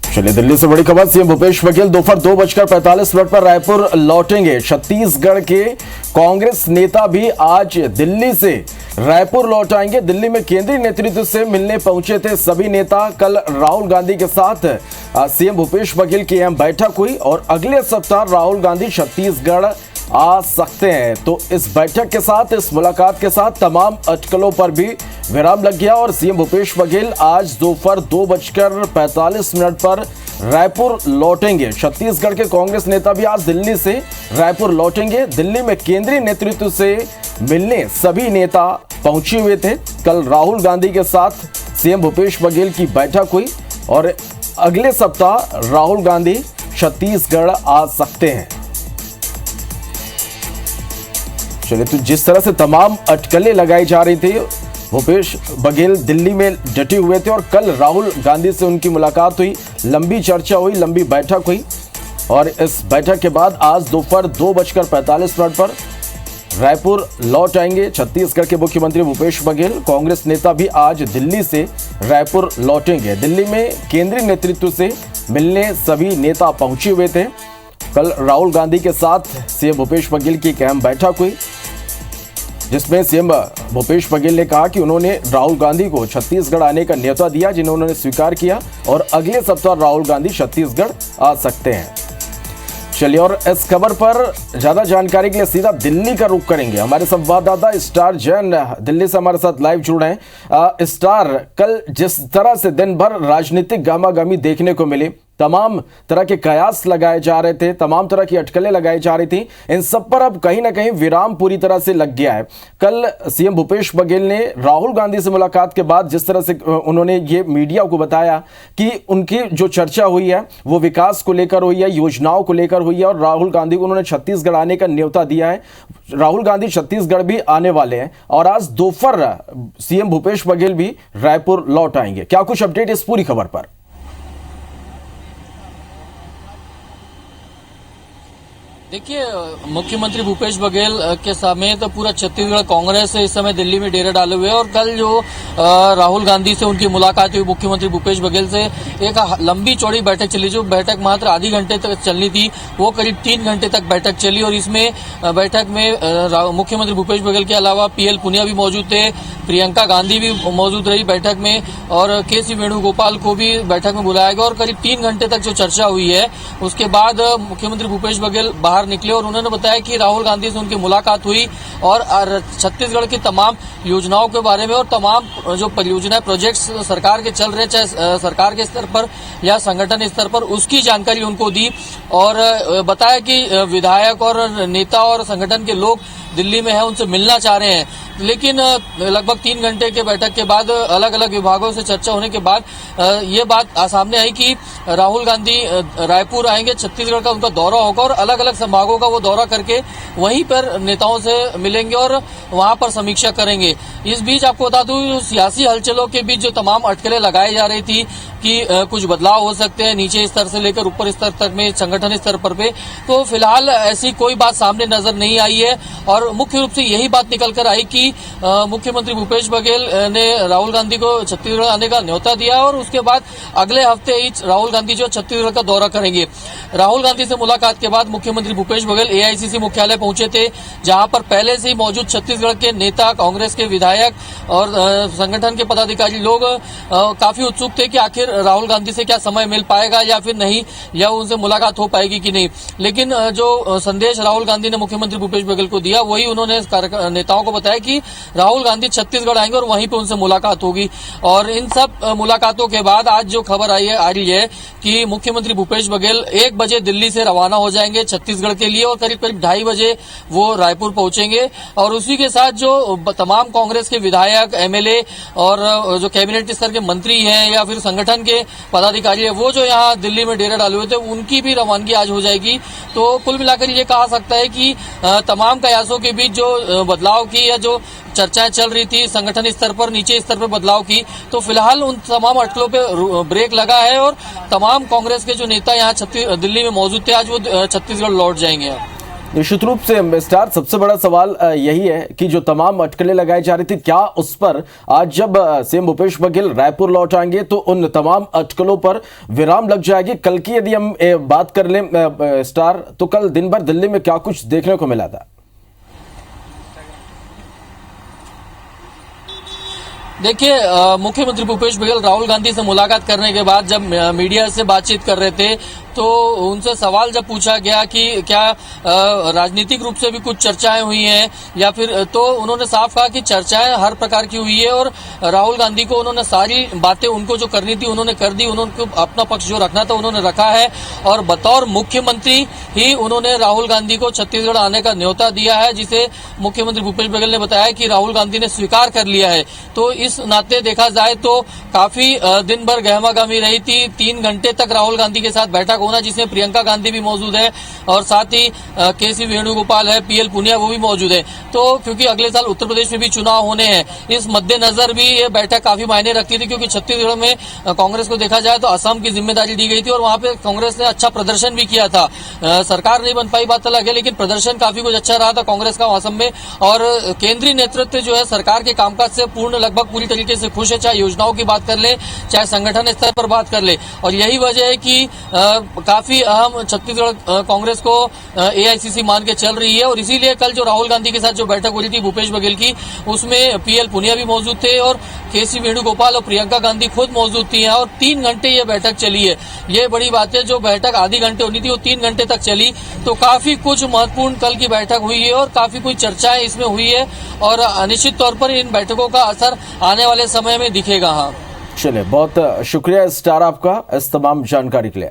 चलिए दिल्ली से बड़ी खबर। सीएम भूपेश बघेल दोपहर 2:45 पर रायपुर लौटेंगे। छत्तीसगढ़ के कांग्रेस नेता भी आज दिल्ली से रायपुर लौट आएंगे। दिल्ली में केंद्रीय नेतृत्व से मिलने पहुंचे थे सभी नेता। कल राहुल गांधी के साथ सीएम भूपेश बघेल की अहम बैठक हुई और अगले सप्ताह राहुल गांधी छत्तीसगढ़ आ सकते हैं। तो इस बैठक के साथ, इस मुलाकात के साथ तमाम अटकलों पर भी विराम लग गया और सीएम भूपेश बघेल आज दोपहर 2:45 पर रायपुर लौटेंगे। छत्तीसगढ़ के कांग्रेस नेता भी आज दिल्ली से रायपुर लौटेंगे। दिल्ली में केंद्रीय नेतृत्व से मिलने सभी नेता पहुंचे हुए थे। कल राहुल गांधी के साथ सीएम भूपेश बघेल की बैठक हुई और अगले सप्ताह राहुल गांधी छत्तीसगढ़ आ सकते हैं। चलिए, तो जिस तरह से तमाम अटकलें लगाई जा रही थी, भूपेश बघेल दिल्ली में डटे हुए थे और कल राहुल गांधी से उनकी मुलाकात हुई, लंबी चर्चा हुई, लंबी बैठक हुई और इस बैठक के बाद आज दोपहर 2:45 पर रायपुर लौट आएंगे छत्तीसगढ़ के मुख्यमंत्री भूपेश बघेल। कांग्रेस नेता भी आज दिल्ली से रायपुर लौटेंगे। दिल्ली में केंद्रीय नेतृत्व से मिलने सभी नेता पहुंचे हुए थे। कल राहुल गांधी के साथ सीएम भूपेश बघेल की एक अहम बैठक हुई, जिसमें सीएम भूपेश बघेल ने कहा कि उन्होंने राहुल गांधी को छत्तीसगढ़ आने का न्योता दिया, जिन्हें उन्होंने स्वीकार किया और अगले सप्ताह राहुल गांधी छत्तीसगढ़ आ सकते हैं। चलिए, और इस खबर पर ज्यादा जानकारी के लिए सीधा दिल्ली का रुख करेंगे। हमारे संवाददाता स्टार जैन दिल्ली से हमारे साथ लाइव जुड़ रहे हैं। स्टार, कल जिस तरह से दिन भर राजनीतिक गामागामी देखने को मिली, तमाम तरह के कयास लगाए जा रहे थे, तमाम तरह की अटकलें लगाई जा रही थी, इन सब पर अब कहीं ना कहीं विराम पूरी तरह से लग गया है। कल सीएम भूपेश बघेल ने राहुल गांधी से मुलाकात के बाद जिस तरह से उन्होंने ये मीडिया को बताया कि उनकी जो चर्चा हुई है वो विकास को लेकर हुई है, योजनाओं को लेकर हुई है और राहुल गांधी को उन्होंने छत्तीसगढ़ आने का न्योता दिया है। राहुल गांधी छत्तीसगढ़ भी आने वाले हैं और आज दोपहर सीएम भूपेश बघेल भी रायपुर लौट आएंगे। क्या कुछ अपडेट इस पूरी खबर पर? देखिए, मुख्यमंत्री भूपेश बघेल के समेत तो पूरा छत्तीसगढ़ कांग्रेस इस समय दिल्ली में डेरा डाले हुए है और कल जो राहुल गांधी से उनकी मुलाकात हुई मुख्यमंत्री भूपेश बघेल से, एक लंबी चौड़ी बैठक चली। जो बैठक मात्र आधी घंटे तक चलनी थी वो करीब 3 घंटे तक बैठक चली और इसमें बैठक में मुख्यमंत्री भूपेश बघेल के अलावा पीएल पुनिया भी मौजूद थे, प्रियंका गांधी भी मौजूद रही बैठक में और के.सी. वेणुगोपाल को भी बैठक में बुलाया गया और करीब 3 घंटे तक जो चर्चा हुई है उसके बाद मुख्यमंत्री भूपेश बघेल बाहर निकले और उन्होंने बताया कि राहुल गांधी से उनकी मुलाकात हुई और छत्तीसगढ़ की तमाम योजनाओं के बारे में और तमाम जो परियोजनाएं प्रोजेक्ट्स सरकार के चल रहे हैं, चाहे सरकार के स्तर पर या संगठन स्तर पर, उसकी जानकारी उनको दी और बताया कि विधायक और नेता और संगठन के लोग दिल्ली में है, उनसे मिलना चाह रहे हैं। लेकिन लगभग 3 घंटे के बैठक के बाद अलग अलग विभागों से चर्चा होने के बाद ये बात सामने आई कि राहुल गांधी रायपुर आएंगे, छत्तीसगढ़ का उनका दौरा होगा और अलग अलग संभागों का वो दौरा करके वहीं पर नेताओं से मिलेंगे और वहां पर समीक्षा करेंगे। इस बीच आपको बता दूं, सियासी हलचलों के बीच जो तमाम अटकलें लगाई जा रही थी कि कुछ बदलाव हो सकते हैं नीचे स्तर से लेकर ऊपर स्तर तक में, संगठन स्तर पर पे, तो फिलहाल ऐसी कोई बात सामने नजर नहीं आई है और मुख्य रूप से यही बात निकल कर आई कि मुख्यमंत्री भूपेश बघेल ने राहुल गांधी को छत्तीसगढ़ आने का न्योता दिया और उसके बाद अगले हफ्ते ही राहुल गांधी जो छत्तीसगढ़ का दौरा करेंगे। राहुल गांधी से मुलाकात के बाद मुख्यमंत्री भूपेश बघेल एआईसीसी मुख्यालय पहुंचे थे, जहां पर पहले से ही मौजूद छत्तीसगढ़ के नेता, कांग्रेस के विधायक और संगठन के पदाधिकारी लोग काफी उत्सुक थे कि आखिर राहुल गांधी से क्या समय मिल पाएगा या फिर नहीं, या उनसे मुलाकात हो पाएगी कि नहीं। लेकिन जो संदेश राहुल गांधी ने मुख्यमंत्री भूपेश बघेल को दिया वही उन्होंने नेताओं को बताया कि राहुल गांधी छत्तीसगढ़ आएंगे और वहीं पे उनसे मुलाकात होगी। और इन सब मुलाकातों के बाद आज जो खबर आ रही है कि मुख्यमंत्री भूपेश बघेल 1 बजे दिल्ली से रवाना हो जाएंगे छत्तीसगढ़ के लिए और करीब 2:30 बजे वो रायपुर पहुंचेंगे और उसी के साथ जो तमाम कांग्रेस के विधायक, एमएलए और जो कैबिनेट स्तर के मंत्री हैं या फिर संगठन के पदाधिकारी है, वो जो यहाँ दिल्ली में डेरा डाले हुए थे, उनकी भी रवानगी आज हो जाएगी। तो कुल मिलाकर ये कहा सकता है कि तमाम कयासों के बीच जो बदलाव की या जो चर्चाएं चल रही थी संगठन स्तर पर, नीचे स्तर पर बदलाव की, तो फिलहाल उन तमाम अटकलों पे ब्रेक लगा है और तमाम कांग्रेस के जो नेता यहाँ दिल्ली में मौजूद थे आज वो छत्तीसगढ़ लौट जाएंगे। निश्चित रूप से स्टार, सबसे बड़ा सवाल यही है कि जो तमाम अटकलें लगाई जा रही थी, क्या उस पर आज जब सीएम भूपेश बघेल रायपुर लौट आएंगे तो उन तमाम अटकलों पर विराम लग जाएगी? कल की यदि हम बात कर लें स्टार, तो कल दिन भर दिल्ली में क्या कुछ देखने को मिला था? देखिए, मुख्यमंत्री भूपेश बघेल राहुल गांधी से मुलाकात करने के बाद जब मीडिया से बातचीत कर रहे थे तो उनसे सवाल जब पूछा गया कि क्या राजनीतिक रूप से भी कुछ चर्चाएं हुई हैं या फिर, तो उन्होंने साफ कहा कि चर्चाएं हर प्रकार की हुई है और राहुल गांधी को उन्होंने सारी बातें उनको जो करनी थी उन्होंने कर दी, उन्होंने अपना पक्ष जो रखना था उन्होंने रखा है और बतौर मुख्यमंत्री ही उन्होंने राहुल गांधी को छत्तीसगढ़ आने का न्योता दिया है, जिसे मुख्यमंत्री भूपेश बघेल ने बताया कि राहुल गांधी ने स्वीकार कर लिया है। तो इस नाते देखा जाए तो काफी दिन भर गहमागहमी रही थी। 3 घंटे तक राहुल गांधी के साथ बैठक होना, जिसमें प्रियंका गांधी भी मौजूद है और साथ ही केसी वेणुगोपाल है, पीएल पुनिया वो भी मौजूद है। तो क्योंकि अगले साल उत्तर प्रदेश में भी चुनाव होने हैं, इस मद्देनजर भी ये बैठक काफी मायने रखती थी, क्योंकि छत्तीसगढ़ में कांग्रेस को देखा जाए तो असम की जिम्मेदारी दी गई थी और वहां पे कांग्रेस ने अच्छा प्रदर्शन भी किया था। सरकार नहीं बन पाई, बात अलग है, लेकिन प्रदर्शन काफी कुछ अच्छा रहा था कांग्रेस का असम में। और केंद्रीय नेतृत्व जो है सरकार के कामकाज से लगभग पूरी तरीके से खुश है, चाहे योजनाओं की बात कर ले, चाहे संगठन स्तर पर बात कर ले। और यही वजह है कि काफी अहम छत्तीसगढ़ कांग्रेस को एआईसीसी मान के चल रही है। और इसीलिए कल जो राहुल गांधी के साथ जो बैठक हो रही थी भूपेश बघेल की, उसमें पीएल पुनिया भी मौजूद थे और केसी वेणुगोपाल और प्रियंका गांधी खुद मौजूद थी और 3 घंटे ये बैठक चली है। ये बड़ी बात है, जो बैठक आधी घंटे होनी थी वो 3 घंटे तक चली। तो काफी कुछ महत्वपूर्ण कल की बैठक हुई है और काफी कुछ चर्चाएं इसमें हुई है और निश्चित तौर पर इन बैठकों का असर आने वाले समय में दिखेगा। हाँ, चलिए, बहुत शुक्रिया स्टार आपका इस तमाम जानकारी के लिए।